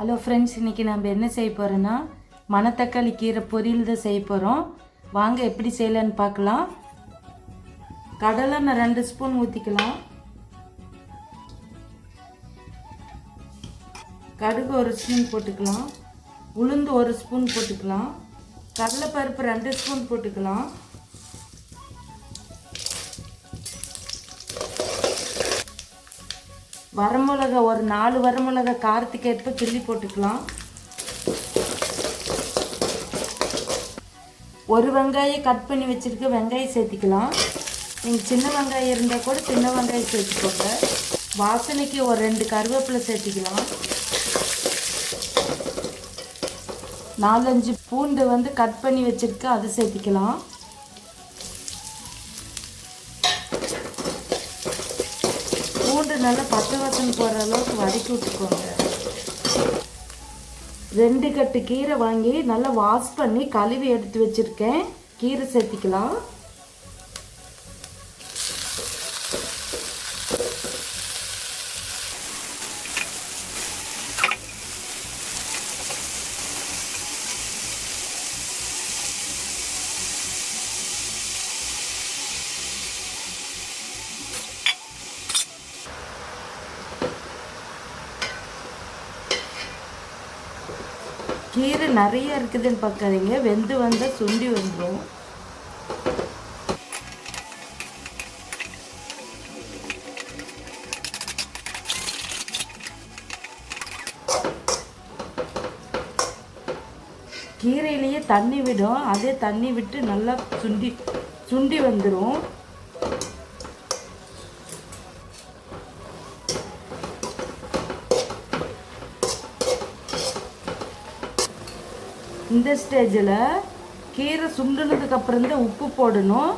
Hello friends, இன்றைக்கி நம்ம என்ன செய்ய போகிறோன்னா மணத்தக்காளி கீரை பொரியல் தான் செய்ய போகிறோம். வாங்க எப்படி செய்யலான்னு பார்க்கலாம். கடலை நான் 2 ஸ்பூன் ஊற்றிக்கலாம். கடுகு 1 ஸ்பூன் போட்டுக்கலாம். உளுந்து 1 ஸ்பூன் போட்டுக்கலாம். கடலைப்பருப்பு 2 ஸ்பூன் போட்டுக்கலாம். வரமிளகா ஒரு 4 வரமிளகா காரத்துக்கு ஏற்ப கிள்ளி போட்டுக்கலாம். ஒரு வெங்காயம் கட் பண்ணி வச்சுருக்க வெங்காயம் சேர்த்திக்கலாம். நீங்கள் சின்ன வெங்காயம் இருந்தால் கூட சின்ன வெங்காயம் சேர்த்துக்கோங்க. வாசனைக்கு ஒரு 2 கருவேப்பிலை சேர்த்திக்கலாம். 4-5 பூண்டு கட் பண்ணி வச்சுருக்க அதை சேர்த்திக்கலாம். பூண்டு நல்லா பச்சை வாசனை போகிற அளவுக்கு வதக்கி விட்டுக்கோங்க. 2 கட்டு கீரை வாங்கி நல்லா வாஷ் பண்ணி கழுவி எடுத்து வச்சுருக்கேன். கீரை சேர்த்திக்கலாம். கீரை நிறைய இருக்குதுன்னு பார்க்காதீங்க, வெந்து வந்தால் சுண்டி வந்துடும். கீரையிலேயே தண்ணி விடும், அதே தண்ணி விட்டு நல்லா சுண்டி வந்துடும். இந்த ஸ்டேஜில் கீரை சுண்டுனதுக்கு அப்புறம் தான் உப்பு போடணும்.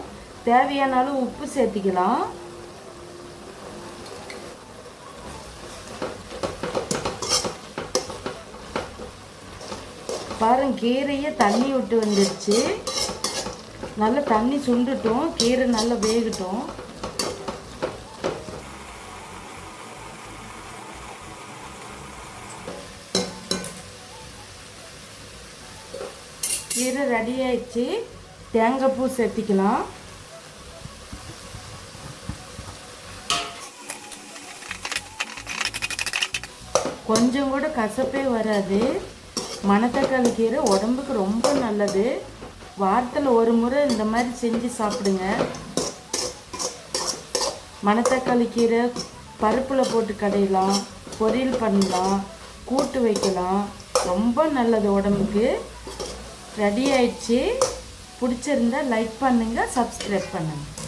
தேவையான அளவு உப்பு சேர்த்திக்கலாம். பாருங்க, கீரையே தண்ணி விட்டு வந்துடுச்சு. நல்லா தண்ணி சுண்டுட்டும், கீரை நல்லா வேகட்டும். கீரை ரெடி ஆயிடுச்சு. தேங்காய் பூ சேர்த்திக்கலாம். கொஞ்சம் கூட கசப்பே வராது. மணத்தக்காளி கீரை உடம்புக்கு ரொம்ப நல்லது. வாரத்தில் ஒரு முறை இந்த மாதிரி செஞ்சு சாப்பிடுங்க. மணத்தக்காளி கீரை பருப்பில் போட்டு கடையலாம், பொரியல் பண்ணலாம், கூட்டு வைக்கலாம். ரொம்ப நல்லது உடம்புக்கு. ரெடி ஆயிடுச்சு. பிடிச்சிருந்தா லைக் பண்ணுங்கள், சப்ஸ்கிரைப் பண்ணுங்கள்.